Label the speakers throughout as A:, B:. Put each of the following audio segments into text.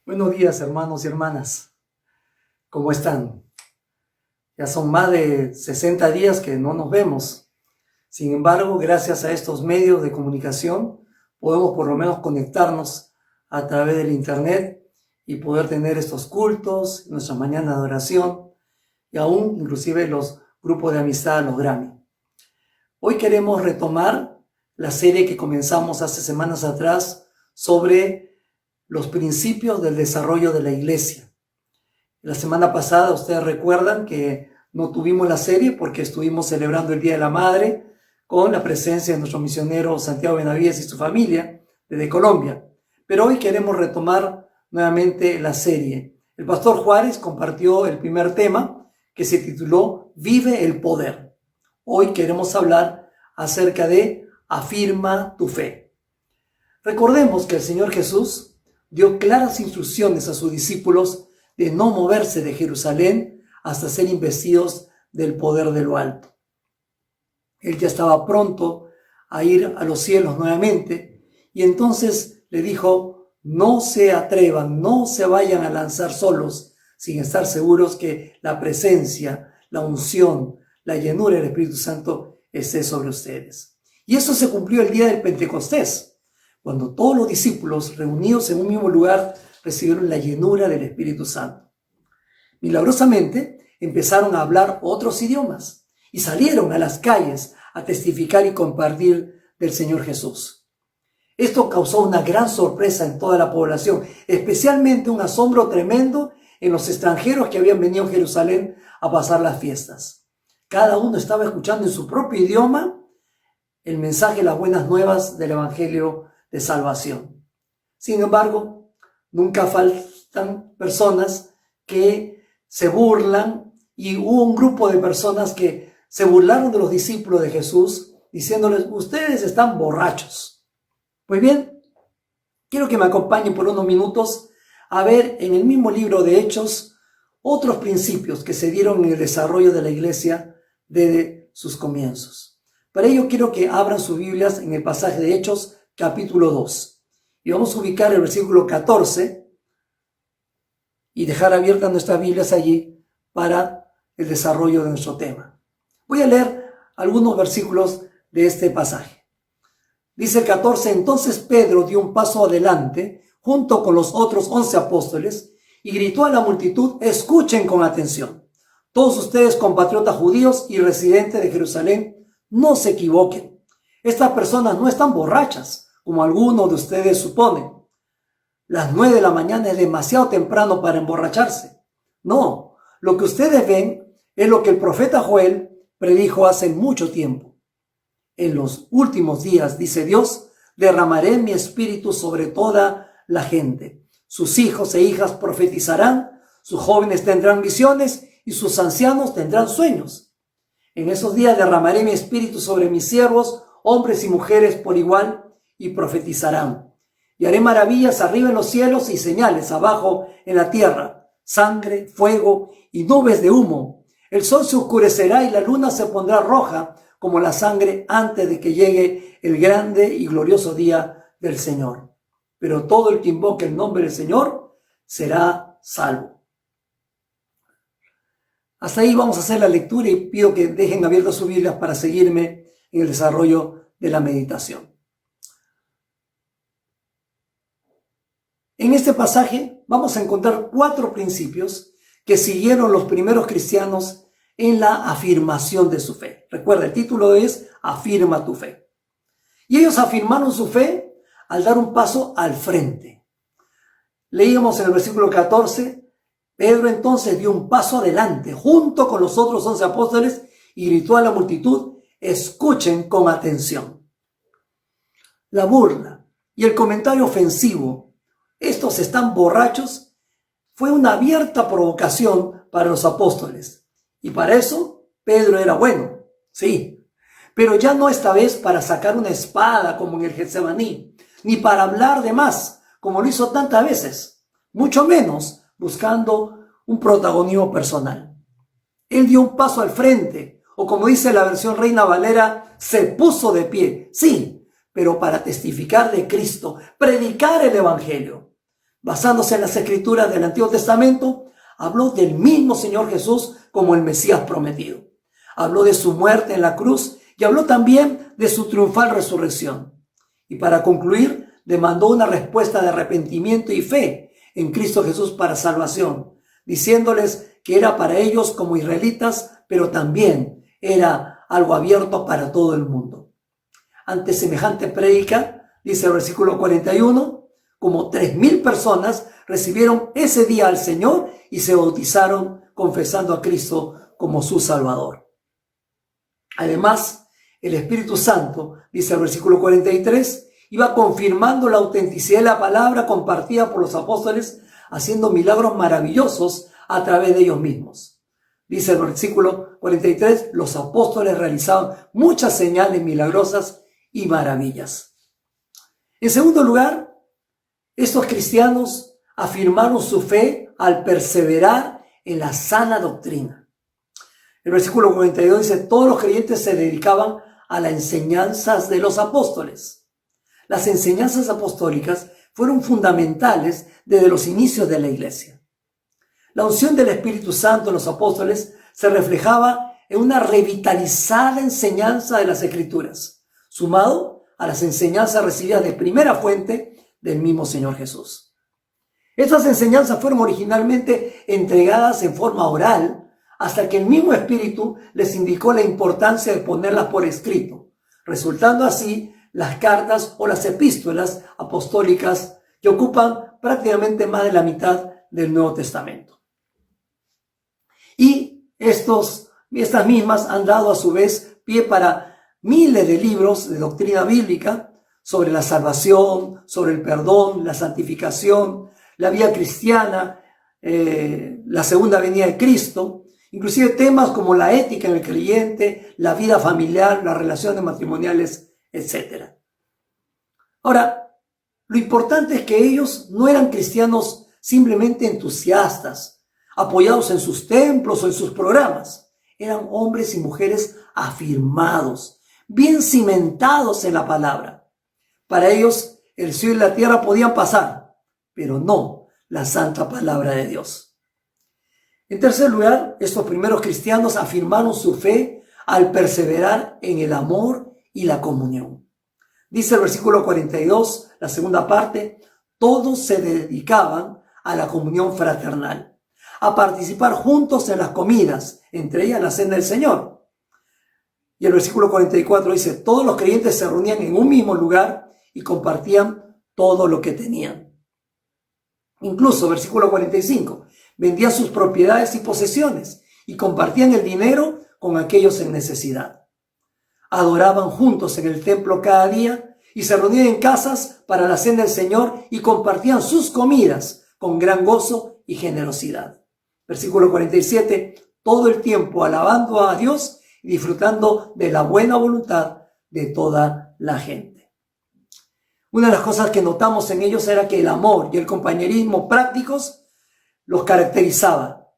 A: Buenos días, hermanos y hermanas. ¿Cómo están? Ya son más de 60 días que no nos vemos. Sin embargo, gracias a estos medios de comunicación, podemos por lo menos conectarnos a través del internet y poder tener estos cultos, nuestras mañanas de oración y aún inclusive los grupos de amistad, los Grammy. Hoy queremos retomar la serie que comenzamos hace semanas atrás sobre los principios del desarrollo de la iglesia. La semana pasada ustedes recuerdan que no tuvimos la serie porque estuvimos celebrando el Día de la Madre con la presencia de nuestro misionero Santiago Benavides y su familia desde Colombia. Pero hoy queremos retomar nuevamente la serie. El pastor Juárez compartió el primer tema que se tituló Vive el Poder. Hoy queremos hablar acerca de Afirma tu fe. Recordemos que el Señor Jesús dio claras instrucciones a sus discípulos de no moverse de Jerusalén hasta ser investidos del poder de lo alto. Él ya estaba pronto a ir a los cielos nuevamente y entonces le dijo: no se atrevan, no se vayan a lanzar solos sin estar seguros que la presencia, la unción, la llenura del Espíritu Santo esté sobre ustedes. Y eso se cumplió el día del Pentecostés, cuando todos los discípulos reunidos en un mismo lugar recibieron la llenura del Espíritu Santo. Milagrosamente empezaron a hablar otros idiomas y salieron a las calles a testificar y compartir del Señor Jesús. Esto causó una gran sorpresa en toda la población, especialmente un asombro tremendo en los extranjeros que habían venido a Jerusalén a pasar las fiestas. Cada uno estaba escuchando en su propio idioma el mensaje, las buenas nuevas del Evangelio de salvación. Sin embargo, nunca faltan personas que se burlan, y hubo un grupo de personas que se burlaron de los discípulos de Jesús diciéndoles: ustedes están borrachos. Pues bien, quiero que me acompañen por unos minutos a ver en el mismo libro de Hechos otros principios que se dieron en el desarrollo de la iglesia desde sus comienzos. Para ello quiero que abran sus Biblias en el pasaje de Hechos capítulo 2. Y vamos a ubicar el versículo 14 y dejar abiertas nuestras Biblias allí para el desarrollo de nuestro tema. Voy a leer algunos versículos de este pasaje. Dice el 14: entonces Pedro dio un paso adelante junto con los otros 11 apóstoles y gritó a la multitud: escuchen con atención. Todos ustedes, compatriotas judíos y residentes de Jerusalén, no se equivoquen. Estas personas no están borrachas, como algunos de ustedes suponen. Las 9 de la mañana es demasiado temprano para emborracharse. No, lo que ustedes ven es lo que el profeta Joel predijo hace mucho tiempo. En los últimos días, dice Dios, derramaré mi espíritu sobre toda la gente. Sus hijos e hijas profetizarán, sus jóvenes tendrán visiones y sus ancianos tendrán sueños. En esos días derramaré mi espíritu sobre mis siervos, hombres y mujeres por igual, y profetizarán. Y haré maravillas arriba en los cielos y señales abajo en la tierra: sangre, fuego y nubes de humo. El sol se oscurecerá y la luna se pondrá roja como la sangre antes de que llegue el grande y glorioso día del Señor. Pero todo el que invoque el nombre del Señor será salvo. Hasta ahí vamos a hacer la lectura y pido que dejen abiertas sus Biblias para seguirme en el desarrollo de la meditación. En este pasaje vamos a encontrar 4 principios que siguieron los primeros cristianos en la afirmación de su fe. Recuerda, el título es Afirma tu fe. Y ellos afirmaron su fe al dar un paso al frente. Leíamos en el versículo 14: Pedro entonces dio un paso adelante junto con los otros 11 apóstoles y gritó a la multitud: escuchen con atención. La burla y el comentario ofensivo, estos están borrachos, fue una abierta provocación para los apóstoles. Y para eso Pedro era bueno, sí, pero ya no esta vez para sacar una espada como en el Getsemaní, ni para hablar de más como lo hizo tantas veces, mucho menos buscando un protagonismo personal. Él dio un paso al frente, o como dice la versión Reina Valera, se puso de pie, sí, pero para testificar de Cristo, predicar el Evangelio. basándose en las escrituras del Antiguo Testamento, habló del mismo Señor Jesús como el Mesías prometido. Habló de su muerte en la cruz y habló también de su triunfal resurrección. Y para concluir, demandó una respuesta de arrepentimiento y fe en Cristo Jesús para salvación, diciéndoles que era para ellos como israelitas, pero también era algo abierto para todo el mundo. Ante semejante prédica, dice el versículo 41, como 3,000 personas recibieron ese día al Señor y se bautizaron confesando a Cristo como su Salvador. Además, el Espíritu Santo, dice el versículo 43, iba confirmando la autenticidad de la palabra compartida por los apóstoles, haciendo milagros maravillosos a través de ellos mismos. Dice el versículo 43, los apóstoles realizaban muchas señales milagrosas y maravillas. En segundo lugar, estos cristianos afirmaron su fe al perseverar en la sana doctrina. El versículo 42 dice, todos los creyentes se dedicaban a las enseñanzas de los apóstoles. Las enseñanzas apostólicas fueron fundamentales desde los inicios de la iglesia. La unción del Espíritu Santo en los apóstoles se reflejaba en una revitalizada enseñanza de las Escrituras, sumado a las enseñanzas recibidas de primera fuente del mismo Señor Jesús. Estas enseñanzas fueron originalmente entregadas en forma oral hasta que el mismo Espíritu les indicó la importancia de ponerlas por escrito, resultando así las cartas o las epístolas apostólicas que ocupan prácticamente más de la mitad del Nuevo Testamento. Y estas mismas han dado a su vez pie para miles de libros de doctrina bíblica sobre la salvación, sobre el perdón, la santificación, la vida cristiana, la segunda venida de Cristo, inclusive temas como la ética en el creyente, la vida familiar, las relaciones matrimoniales, etc. Ahora, lo importante es que ellos no eran cristianos simplemente entusiastas, apoyados en sus templos o en sus programas. Eran hombres y mujeres afirmados, bien cimentados en la palabra. Para ellos, el cielo y la tierra podían pasar, pero no la santa palabra de Dios. En tercer lugar, estos primeros cristianos afirmaron su fe al perseverar en el amor y la comunión. Dice el versículo 42, la segunda parte, todos se dedicaban a la comunión fraternal, a participar juntos en las comidas, entre ellas la cena del Señor. Y el versículo 44 dice, todos los creyentes se reunían en un mismo lugar y compartían todo lo que tenían. Incluso, versículo 45, vendían sus propiedades y posesiones y compartían el dinero con aquellos en necesidad. Adoraban juntos en el templo cada día y se reunían en casas para la cena del Señor y compartían sus comidas con gran gozo y generosidad. Versículo 47, todo el tiempo alabando a Dios y disfrutando de la buena voluntad de toda la gente. Una de las cosas que notamos en ellos era que el amor y el compañerismo prácticos los caracterizaba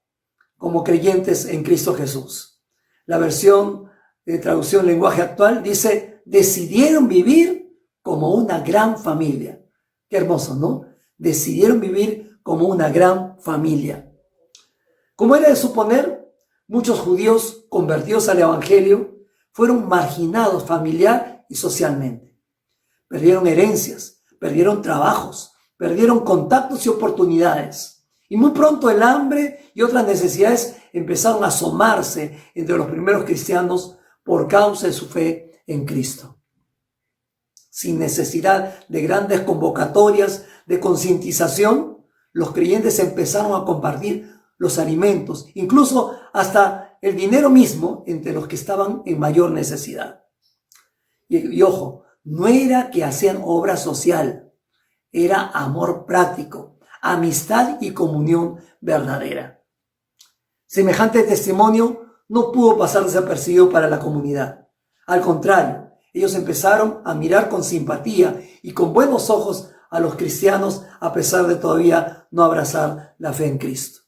A: como creyentes en Cristo Jesús. La versión de traducción lenguaje actual dice, decidieron vivir como una gran familia. Qué hermoso, ¿no? Decidieron vivir como una gran familia. Como era de suponer, muchos judíos convertidos al Evangelio fueron marginados familiar y socialmente. Perdieron herencias, perdieron trabajos, perdieron contactos y oportunidades. Y muy pronto el hambre y otras necesidades empezaron a asomarse entre los primeros cristianos por causa de su fe en Cristo. Sin necesidad de grandes convocatorias de concientización, los creyentes empezaron a compartir los alimentos, incluso hasta el dinero mismo entre los que estaban en mayor necesidad. Y ojo, no era que hacían obra social, era amor práctico, amistad y comunión verdadera. Semejante testimonio no pudo pasar desapercibido para la comunidad. Al contrario, ellos empezaron a mirar con simpatía y con buenos ojos a los cristianos a pesar de todavía no abrazar la fe en Cristo.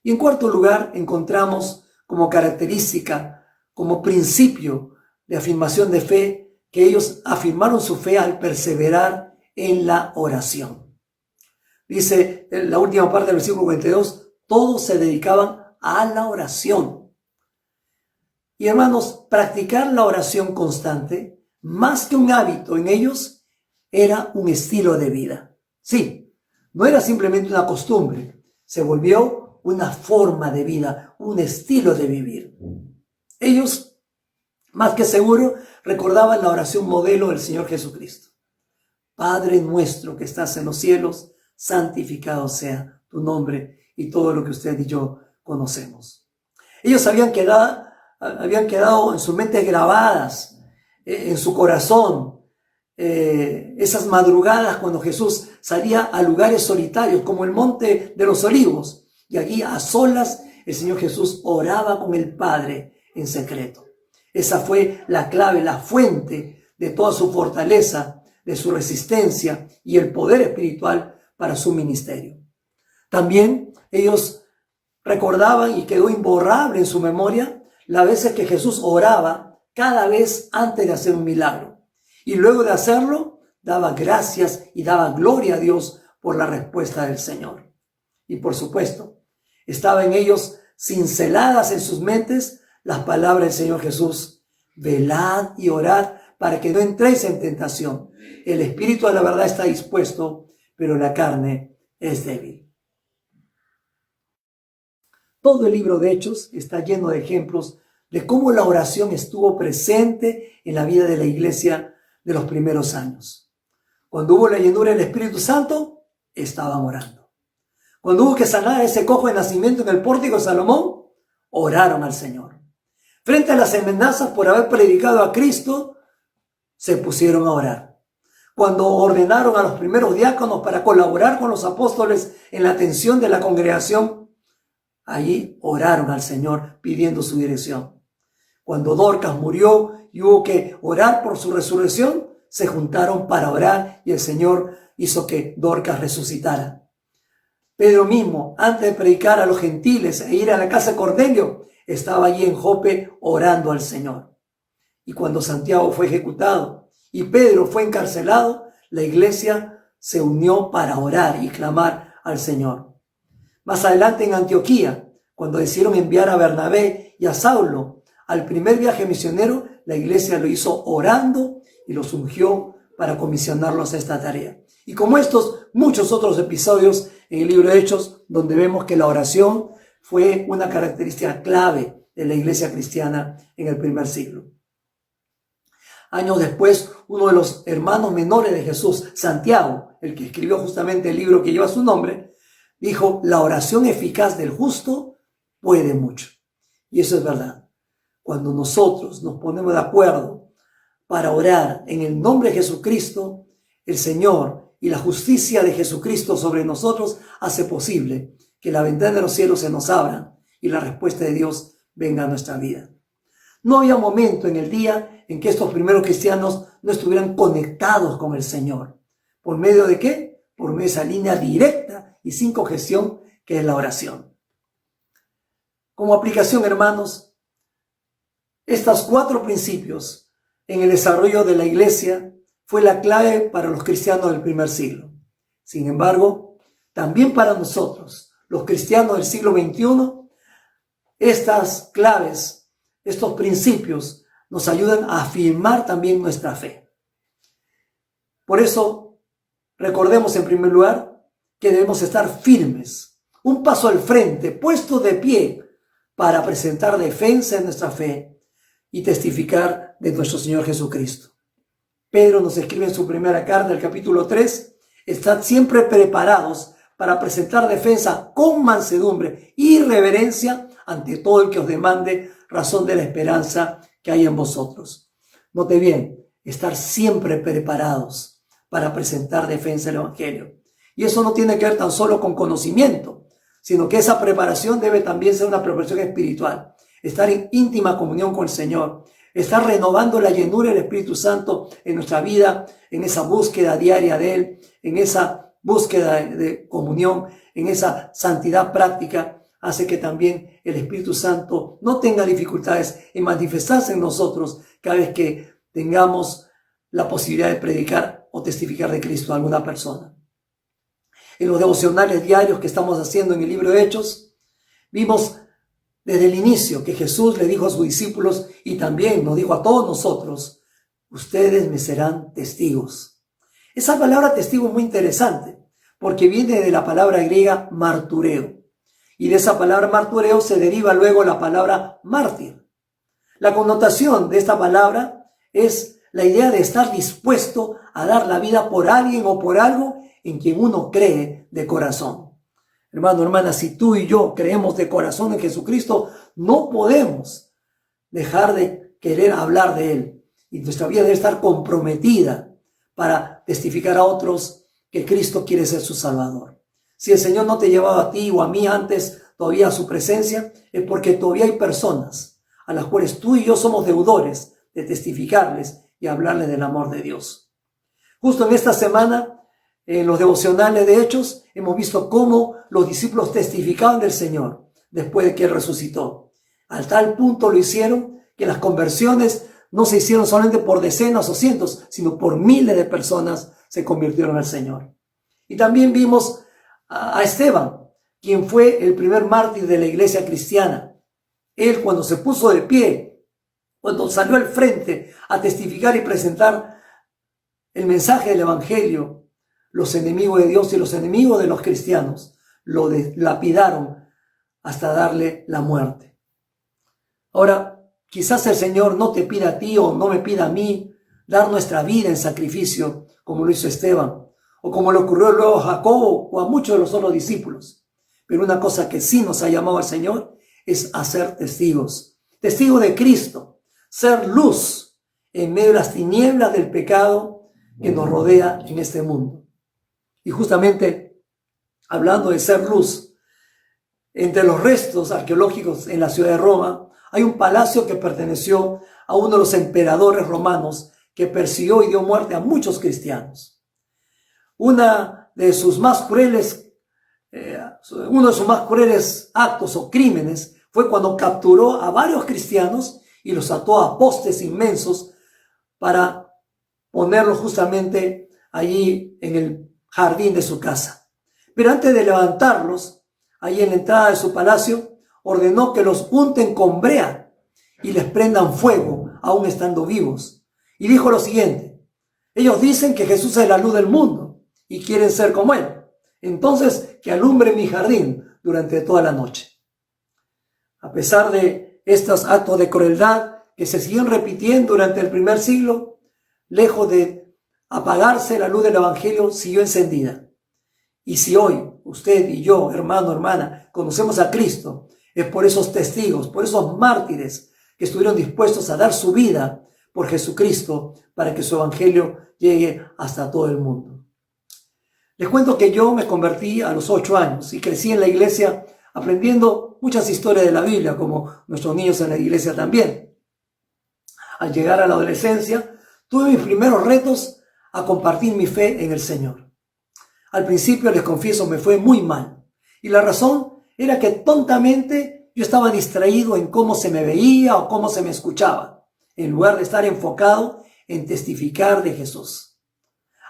A: Y en cuarto lugar, encontramos como característica, como principio de afirmación de fe, que ellos afirmaron su fe al perseverar en la oración. Dice en la última parte del versículo 42, todos se dedicaban a la oración. Y hermanos, practicar la oración constante, más que un hábito en ellos, era un estilo de vida. Sí, no era simplemente una costumbre, se volvió una forma de vida, un estilo de vivir. Ellos, más que seguro, recordaban la oración modelo del Señor Jesucristo. Padre nuestro que estás en los cielos, santificado sea tu nombre, y todo lo que usted y yo conocemos. Ellos habían quedado en sus mentes grabadas, en su corazón, esas madrugadas cuando Jesús salía a lugares solitarios como el Monte de los Olivos, y allí a solas el Señor Jesús oraba con el Padre en secreto. Esa fue la clave, la fuente de toda su fortaleza, de su resistencia y el poder espiritual para su ministerio. También ellos recordaban, y quedó imborrable en su memoria, las veces que Jesús oraba cada vez antes de hacer un milagro. Y luego de hacerlo, daba gracias y daba gloria a Dios por la respuesta del Señor. Y por supuesto, estaba en ellos cinceladas en sus mentes las palabras del Señor Jesús: velad y orad para que no entréis en tentación. El espíritu a la verdad está dispuesto, pero la carne es débil. Todo el libro de Hechos está lleno de ejemplos de cómo la oración estuvo presente en la vida de la iglesia de los primeros años. Cuando hubo la llenura del Espíritu Santo, estaban orando. Cuando hubo que sanar a ese cojo de nacimiento en el pórtico de Salomón, oraron al Señor. Frente a las amenazas por haber predicado a Cristo, se pusieron a orar. Cuando ordenaron a los primeros diáconos para colaborar con los apóstoles en la atención de la congregación, allí oraron al Señor pidiendo su dirección. Cuando Dorcas murió y hubo que orar por su resurrección, se juntaron para orar y el Señor hizo que Dorcas resucitara. Pedro mismo, antes de predicar a los gentiles e ir a la casa de Cornelio, estaba allí en Jope orando al Señor. Y cuando Santiago fue ejecutado y Pedro fue encarcelado, la iglesia se unió para orar y clamar al Señor. Más adelante en Antioquía, cuando decidieron enviar a Bernabé y a Saulo al primer viaje misionero, la iglesia lo hizo orando y los ungió para comisionarlos a esta tarea. Y como estos, muchos otros episodios en el libro de Hechos, donde vemos que la oración fue una característica clave de la iglesia cristiana en el primer siglo. Años después, uno de los hermanos menores de Jesús, Santiago, el que escribió justamente el libro que lleva su nombre, dijo: la oración eficaz del justo puede mucho. Y eso es verdad. Cuando nosotros nos ponemos de acuerdo para orar en el nombre de Jesucristo, el Señor y la justicia de Jesucristo sobre nosotros hace posible que la ventana de los cielos se nos abra y la respuesta de Dios venga a nuestra vida. No había momento en el día en que estos primeros cristianos no estuvieran conectados con el Señor. ¿Por medio de qué? Por medio de esa línea directa y sin congestión que es la oración. Como aplicación, hermanos, estos 4 principios en el desarrollo de la iglesia fue la clave para los cristianos del primer siglo. Sin embargo, también para nosotros, los cristianos del siglo XXI, estas claves, estos principios nos ayudan a afirmar también nuestra fe. Por eso, recordemos en primer lugar que debemos estar firmes, un paso al frente, puestos de pie para presentar defensa de nuestra fe y testificar de nuestro Señor Jesucristo. Pedro nos escribe en su primera carta, el capítulo 3, estad siempre preparados para presentar defensa con mansedumbre y reverencia ante todo el que os demande razón de la esperanza que hay en vosotros. Note bien, estar siempre preparados para presentar defensa del Evangelio. Y eso no tiene que ver tan solo con conocimiento, sino que esa preparación debe también ser una preparación espiritual. Estar en íntima comunión con el Señor, estar renovando la llenura del Espíritu Santo en nuestra vida, en esa búsqueda diaria de Él, en esa búsqueda de comunión, en esa santidad práctica, hace que también el Espíritu Santo no tenga dificultades en manifestarse en nosotros cada vez que tengamos la posibilidad de predicar o testificar de Cristo a alguna persona. en los devocionales diarios que estamos haciendo en el libro de Hechos, vimos desde el inicio que Jesús le dijo a sus discípulos y también nos dijo a todos nosotros: ustedes me serán testigos. Esa palabra testigo es muy interesante porque viene de la palabra griega martureo. Y de esa palabra martureo se deriva luego la palabra mártir. La connotación de esta palabra es la idea de estar dispuesto a dar la vida por alguien o por algo en quien uno cree de corazón. Hermano, hermana, si tú y yo creemos de corazón en Jesucristo, no podemos dejar de querer hablar de Él. Y nuestra vida debe estar comprometida para testificar a otros que Cristo quiere ser su Salvador. Si el Señor no te llevaba a ti o a mí antes todavía a su presencia, es porque todavía hay personas a las cuales tú y yo somos deudores de testificarles y hablarles del amor de Dios. Justo en esta semana, en los devocionales de Hechos, hemos visto cómo los discípulos testificaban del Señor después de que Él resucitó. Al tal punto lo hicieron que las conversiones no se hicieron solamente por decenas o cientos, sino por miles de personas se convirtieron al Señor. Y también vimos a Esteban, quien fue el primer mártir de la iglesia cristiana. Él, cuando se puso de pie, cuando salió al frente a testificar y presentar el mensaje del Evangelio, los enemigos de Dios y los enemigos de los cristianos lo lapidaron hasta darle la muerte. Ahora, quizás el Señor no te pida a ti o no me pida a mí dar nuestra vida en sacrificio como lo hizo Esteban o como le ocurrió luego a Jacobo o a muchos de los otros discípulos. Pero una cosa que sí nos ha llamado el Señor es a ser testigos. Testigos de Cristo. Ser luz en medio de las tinieblas del pecado que nos rodea en este mundo. Y justamente, hablando de ser luz, entre los restos arqueológicos en la ciudad de Roma, hay un palacio que perteneció a uno de los emperadores romanos que persiguió y dio muerte a muchos cristianos. Uno de sus más crueles actos o crímenes fue cuando capturó a varios cristianos y los ató a postes inmensos para ponerlos justamente allí en el jardín de su casa. Pero antes de levantarlos, ahí en la entrada de su palacio, ordenó que los unten con brea y les prendan fuego, aún estando vivos. Y dijo lo siguiente: ellos dicen que Jesús es la luz del mundo y quieren ser como Él. Entonces, que alumbre mi jardín durante toda la noche. A pesar de estos actos de crueldad que se siguen repitiendo durante el primer siglo, lejos de apagarse, la luz del Evangelio siguió encendida. Y si hoy usted y yo, hermano, hermana, conocemos a Cristo, es por esos testigos, por esos mártires que estuvieron dispuestos a dar su vida por Jesucristo para que su Evangelio llegue hasta todo el mundo. Les cuento que yo me convertí a los 8 años y crecí en la iglesia aprendiendo muchas historias de la Biblia, como nuestros niños en la iglesia también. Al llegar a la adolescencia, tuve mis primeros retos a compartir mi fe en el Señor. Al principio, les confieso, me fue muy mal. Y la razón era que tontamente yo estaba distraído en cómo se me veía o cómo se me escuchaba, en lugar de estar enfocado en testificar de Jesús.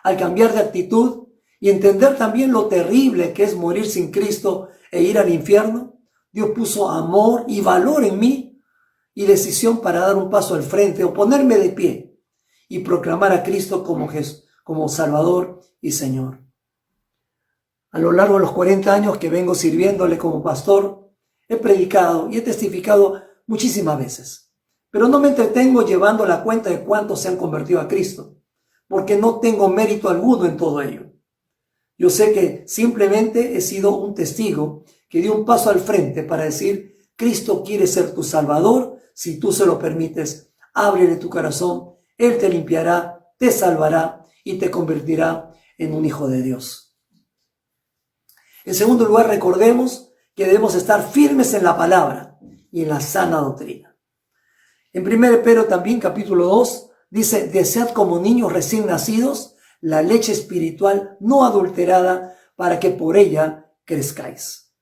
A: Al cambiar de actitud y entender también lo terrible que es morir sin Cristo e ir al infierno, Dios puso amor y valor en mí y decisión para dar un paso al frente o ponerme de pie y proclamar a Cristo como Salvador y Señor. A lo largo de los 40 años que vengo sirviéndole como pastor, he predicado y he testificado muchísimas veces. Pero no me entretengo llevando la cuenta de cuántos se han convertido a Cristo, porque no tengo mérito alguno en todo ello. Yo sé que simplemente he sido un testigo que dio un paso al frente para decir: Cristo quiere ser tu Salvador si tú se lo permites. Ábrele tu corazón. Él te limpiará, te salvará y te convertirá en un hijo de Dios. En segundo lugar, recordemos que debemos estar firmes en la palabra y en la sana doctrina. En 1 Pedro también, capítulo 2, dice: desead como niños recién nacidos la leche espiritual no adulterada para que por ella crezcáis.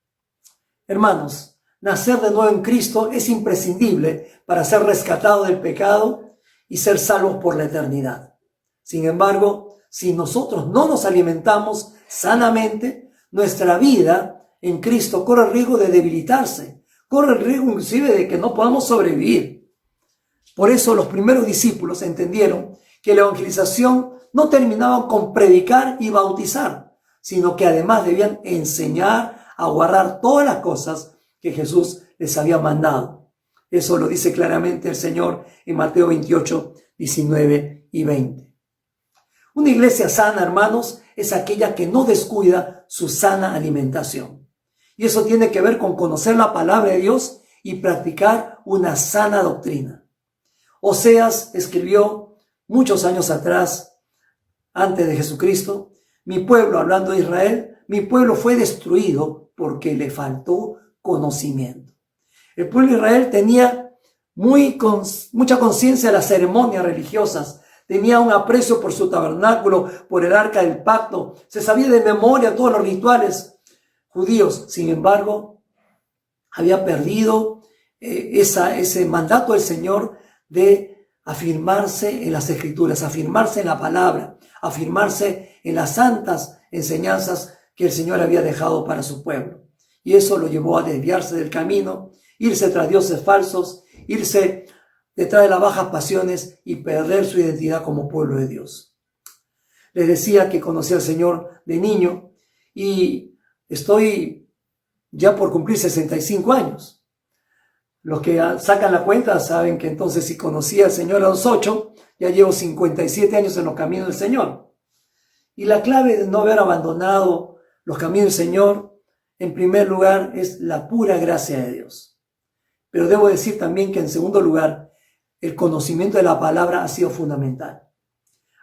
A: Hermanos, nacer de nuevo en Cristo es imprescindible para ser rescatado del pecado y ser salvos por la eternidad. Sin embargo, si nosotros no nos alimentamos sanamente, nuestra vida en Cristo corre el riesgo de debilitarse, corre el riesgo inclusive de que no podamos sobrevivir. Por eso los primeros discípulos entendieron que la evangelización no terminaba con predicar y bautizar, sino que además debían enseñar a guardar todas las cosas que Jesús les había mandado. Eso lo dice claramente el Señor en Mateo 28, 19 y 20. Una iglesia sana, hermanos, es aquella que no descuida su sana alimentación. Y eso tiene que ver con conocer la palabra de Dios y practicar una sana doctrina. Oseas escribió muchos años atrás, antes de Jesucristo, mi pueblo, hablando de Israel, mi pueblo fue destruido porque le faltó conocimiento. El pueblo de Israel tenía mucha conciencia de las ceremonias religiosas, tenía un aprecio por su tabernáculo, por el arca del pacto, se sabía de memoria todos los rituales judíos. Sin embargo, había perdido ese mandato del Señor de afirmarse en las Escrituras, afirmarse en la palabra, afirmarse en las santas enseñanzas que el Señor había dejado para su pueblo. Y eso lo llevó a desviarse del camino, irse tras dioses falsos, irse detrás de las bajas pasiones y perder su identidad como pueblo de Dios. Les decía que conocí al Señor de niño y estoy ya por cumplir 65 años. Los que sacan la cuenta saben que entonces si conocí al Señor a los 8, ya llevo 57 años en los caminos del Señor. Y la clave de no haber abandonado los caminos del Señor, en primer lugar, es la pura gracia de Dios. Pero debo decir también que en segundo lugar, el conocimiento de la palabra ha sido fundamental.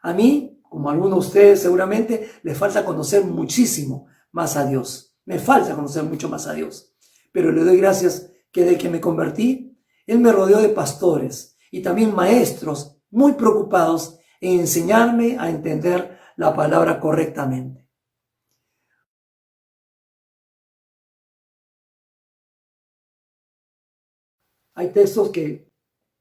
A: A mí, como a algunos de ustedes seguramente, les falta conocer muchísimo más a Dios. Me falta conocer mucho más a Dios. Pero le doy gracias que desde que me convertí, Él me rodeó de pastores y también maestros muy preocupados en enseñarme a entender la palabra correctamente. Hay textos que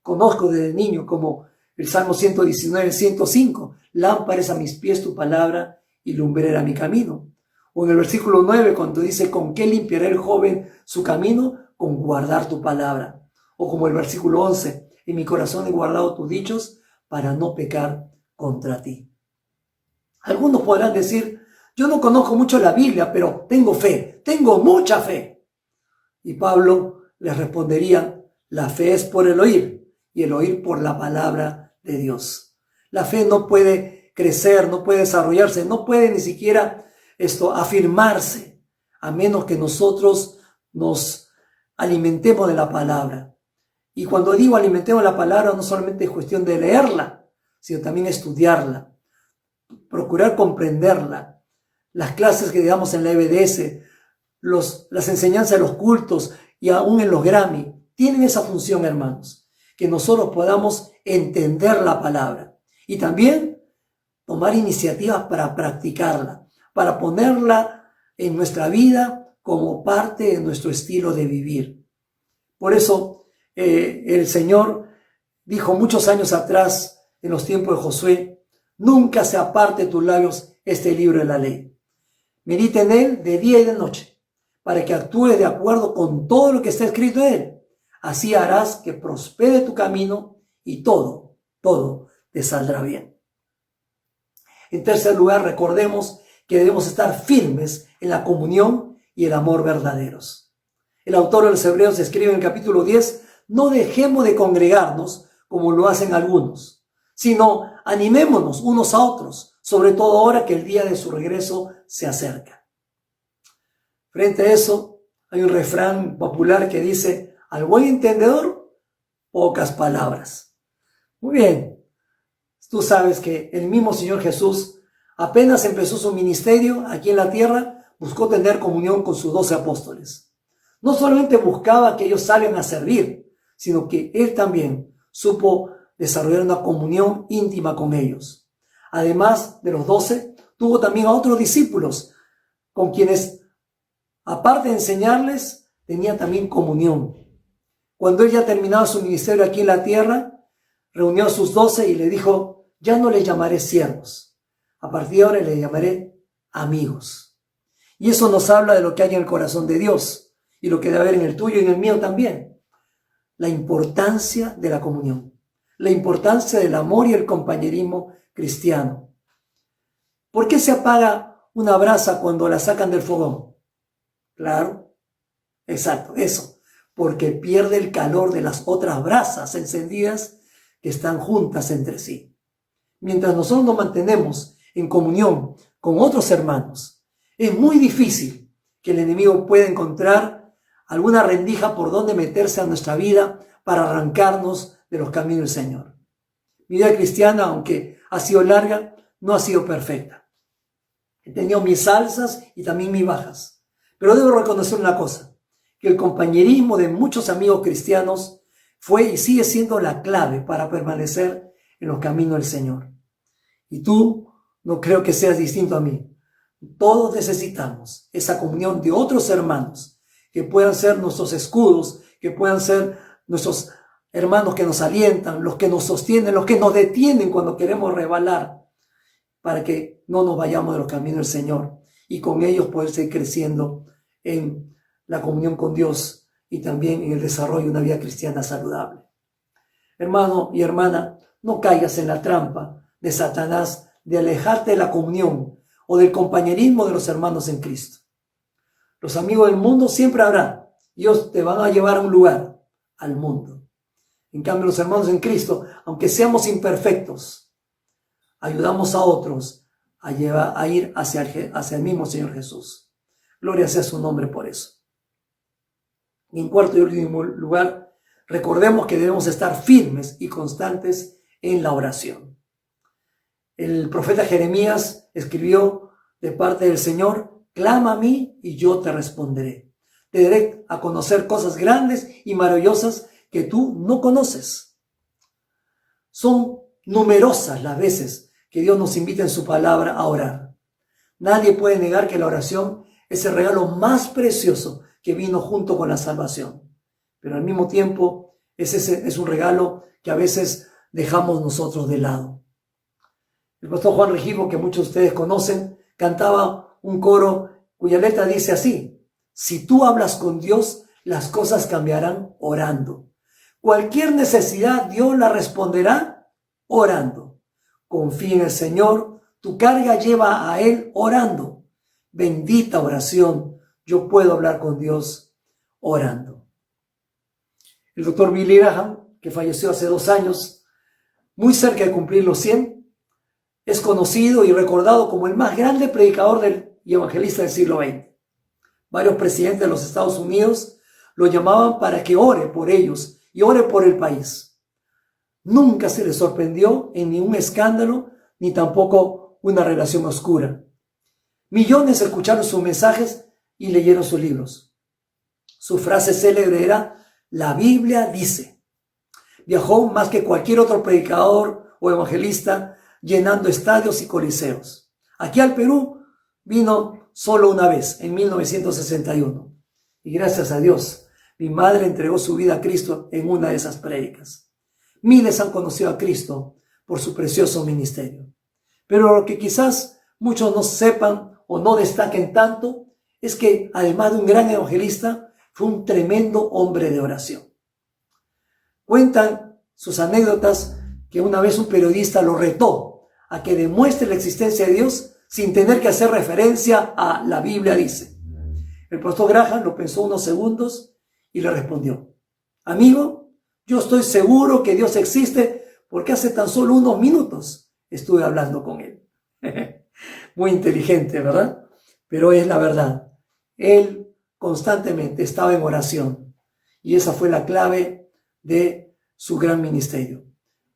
A: conozco desde niño, como el Salmo 119, 105. Lámpara es a mis pies tu palabra y lumbrera mi camino. O en el versículo 9, cuando dice, ¿con qué limpiará el joven su camino? Con guardar tu palabra. O como el versículo 11, en mi corazón he guardado tus dichos para no pecar contra ti. Algunos podrán decir, yo no conozco mucho la Biblia, pero tengo fe, tengo mucha fe. Y Pablo les respondería, la fe es por el oír y el oír por la palabra de Dios. La fe no puede crecer, no puede desarrollarse, no puede ni siquiera afirmarse, a menos que nosotros nos alimentemos de la palabra. Y cuando digo alimentemos la palabra, no solamente es cuestión de leerla, sino también estudiarla, procurar comprenderla. Las clases que damos en la EBDS, las enseñanzas de los cultos y aún en los Grammy, tienen esa función, hermanos, que nosotros podamos entender la palabra y también tomar iniciativas para practicarla, para ponerla en nuestra vida como parte de nuestro estilo de vivir. Por eso el Señor dijo muchos años atrás, en los tiempos de Josué, nunca se aparte de tus labios este libro de la ley. Medita en él de día y de noche, para que actúes de acuerdo con todo lo que está escrito en él. Así harás que prospere tu camino y todo te saldrá bien. En tercer lugar, recordemos que debemos estar firmes en la comunión y el amor verdaderos. El autor de los Hebreos escribe en el capítulo 10, no dejemos de congregarnos como lo hacen algunos, sino animémonos unos a otros, sobre todo ahora que el día de su regreso se acerca. Frente a eso, hay un refrán popular que dice, al buen entendedor, pocas palabras. Muy bien, tú sabes que el mismo Señor Jesús, apenas empezó su ministerio aquí en la tierra, buscó tener comunión con sus 12 apóstoles. No solamente buscaba que ellos salgan a servir, sino que Él también supo desarrollar una comunión íntima con ellos. Además de los 12, tuvo también a otros discípulos, con quienes, aparte de enseñarles, tenía también comunión. Cuando Él ya terminaba su ministerio aquí en la tierra, reunió a sus 12 y le dijo, ya no les llamaré siervos, a partir de ahora les llamaré amigos. Y eso nos habla de lo que hay en el corazón de Dios y lo que debe haber en el tuyo y en el mío también. La importancia de la comunión, la importancia del amor y el compañerismo cristiano. ¿Por qué se apaga una brasa cuando la sacan del fogón? Claro, exacto, eso. Porque pierde el calor de las otras brasas encendidas que están juntas entre sí. Mientras nosotros nos mantenemos en comunión con otros hermanos, es muy difícil que el enemigo pueda encontrar alguna rendija por donde meterse a nuestra vida para arrancarnos de los caminos del Señor. Mi vida cristiana, aunque ha sido larga, no ha sido perfecta. He tenido mis alzas y también mis bajas. Pero debo reconocer una cosa, que el compañerismo de muchos amigos cristianos fue y sigue siendo la clave para permanecer en los caminos del Señor. Y tú no creo que seas distinto a mí. Todos necesitamos esa comunión de otros hermanos que puedan ser nuestros escudos, que puedan ser nuestros hermanos que nos alientan, los que nos sostienen, los que nos detienen cuando queremos resbalar, para que no nos vayamos de los caminos del Señor y con ellos poder seguir creciendo en la comunión con Dios y también en el desarrollo de una vida cristiana saludable. Hermano y hermana, no caigas en la trampa de Satanás de alejarte de la comunión o del compañerismo de los hermanos en Cristo. Los amigos del mundo siempre habrá. Ellos te van a llevar a un lugar, al mundo. En cambio, los hermanos en Cristo, aunque seamos imperfectos, ayudamos a otros a ir hacia el mismo Señor Jesús. Gloria sea su nombre por eso. Y en cuarto y último lugar, recordemos que debemos estar firmes y constantes en la oración. El profeta Jeremías escribió de parte del Señor: clama a mí y yo te responderé. Te daré a conocer cosas grandes y maravillosas que tú no conoces. Son numerosas las veces que Dios nos invita en su palabra a orar. Nadie puede negar que la oración es el regalo más precioso que vino junto con la salvación. Pero al mismo tiempo es un regalo que a veces dejamos nosotros de lado. El pastor Juan Regino, que muchos de ustedes conocen, cantaba un coro cuya letra dice así: si tú hablas con Dios, las cosas cambiarán orando. Cualquier necesidad Dios la responderá orando. Confía en el Señor, tu carga lleva a Él orando. Bendita oración, yo puedo hablar con Dios orando. El doctor Billy Graham, que falleció hace 2 años, muy cerca de cumplir los 100, es conocido y recordado como el más grande predicador y evangelista del siglo XX. Varios presidentes de los Estados Unidos lo llamaban para que ore por ellos y ore por el país. Nunca se le sorprendió en ningún escándalo ni tampoco una relación oscura. Millones escucharon sus mensajes y leyeron sus libros. Su frase célebre era: la Biblia dice. Viajó más que cualquier otro predicador o evangelista, llenando estadios y coliseos. Aquí al Perú vino solo una vez, en 1961. Y gracias a Dios, mi madre entregó su vida a Cristo en una de esas prédicas. Miles han conocido a Cristo por su precioso ministerio. Pero lo que quizás muchos no sepan o no destaquen tanto es que, además de un gran evangelista, fue un tremendo hombre de oración. Cuentan sus anécdotas que una vez un periodista lo retó a que demuestre la existencia de Dios sin tener que hacer referencia a la Biblia dice. El pastor Graham lo pensó unos segundos y le respondió: amigo, yo estoy seguro que Dios existe porque hace tan solo unos minutos estuve hablando con él. Muy inteligente, ¿verdad? Pero es la verdad. Él constantemente estaba en oración y esa fue la clave de su gran ministerio.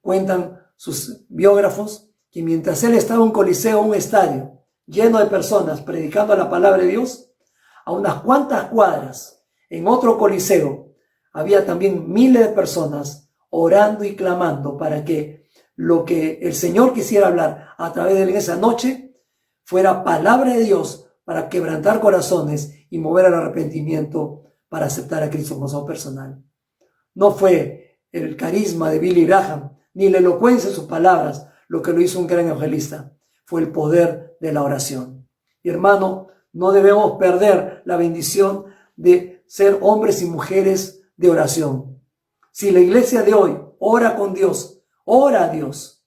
A: Cuentan sus biógrafos que mientras él estaba en un coliseo, un estadio lleno de personas predicando la palabra de Dios, a unas cuantas cuadras, en otro coliseo, había también miles de personas orando y clamando para que lo que el Señor quisiera hablar a través de él en esa noche fuera palabra de Dios para quebrantar corazones y mover al arrepentimiento para aceptar a Cristo como Salvador personal. No fue el carisma de Billy Graham ni la elocuencia de sus palabras lo que lo hizo un gran evangelista, fue el poder de la oración. Y hermano, No debemos perder la bendición de ser hombres y mujeres de oración. Si la iglesia de hoy ora con Dios, ora a Dios,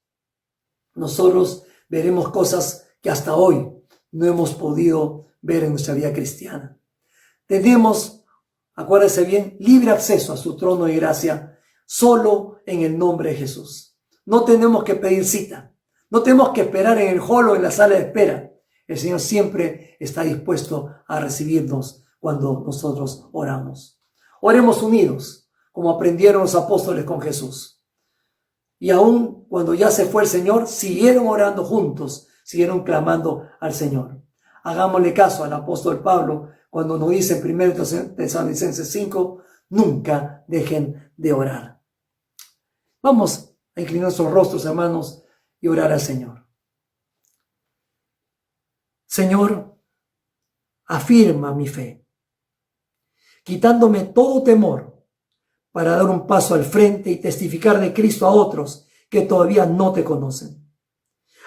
A: nosotros veremos cosas que hasta hoy no hemos podido ver en nuestra vida cristiana. Tenemos, acuérdense bien, libre acceso a su trono de gracia solo en el nombre de Jesús. No tenemos que pedir cita. No tenemos que esperar en el hall o en la sala de espera. El Señor siempre está dispuesto a recibirnos cuando nosotros oramos. Oremos unidos, como aprendieron los apóstoles con Jesús. Y aún cuando ya se fue el Señor, siguieron orando juntos, siguieron clamando al Señor. Hagámosle caso al apóstol Pablo cuando nos dice en 1 Tesalonicenses 5, nunca dejen de orar. Vamos a inclinar nuestros rostros, hermanos, y orar al Señor. Señor, afirma mi fe, quitándome todo temor para dar un paso al frente y testificar de Cristo a otros que todavía no te conocen.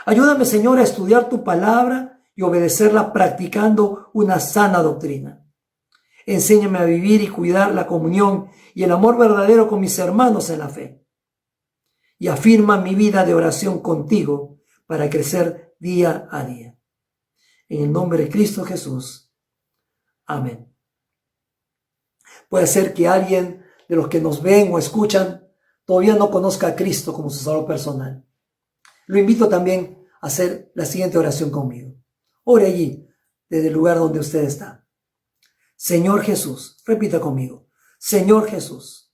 A: Ayúdame, Señor, a estudiar tu palabra y obedecerla practicando una sana doctrina. Enséñame a vivir y cuidar la comunión y el amor verdadero con mis hermanos en la fe. Y afirma mi vida de oración contigo para crecer día a día. En el nombre de Cristo Jesús. Amén. Puede ser que alguien de los que nos ven o escuchan todavía no conozca a Cristo como su Salvador personal. Lo invito también a hacer la siguiente oración conmigo. Ore allí, desde el lugar donde usted está. Señor Jesús, repita conmigo. Señor Jesús,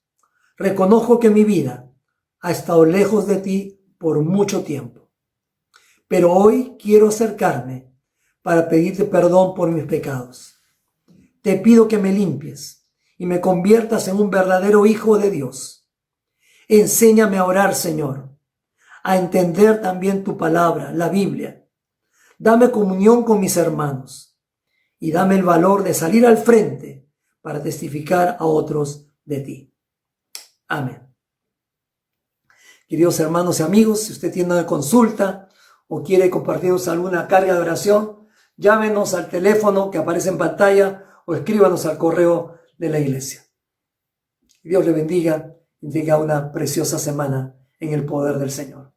A: reconozco que mi vida ha estado lejos de ti por mucho tiempo, pero hoy quiero acercarme para pedirte perdón por mis pecados. Te pido que me limpies y me conviertas en un verdadero hijo de Dios. Enséñame a orar, Señor, a entender también tu palabra, la Biblia. Dame comunión con mis hermanos y dame el valor de salir al frente para testificar a otros de ti. Amén. Queridos hermanos y amigos, si usted tiene una consulta o quiere compartirnos alguna carga de oración, llámenos al teléfono que aparece en pantalla o escríbanos al correo de la iglesia. Dios le bendiga y tenga una preciosa semana en el poder del Señor.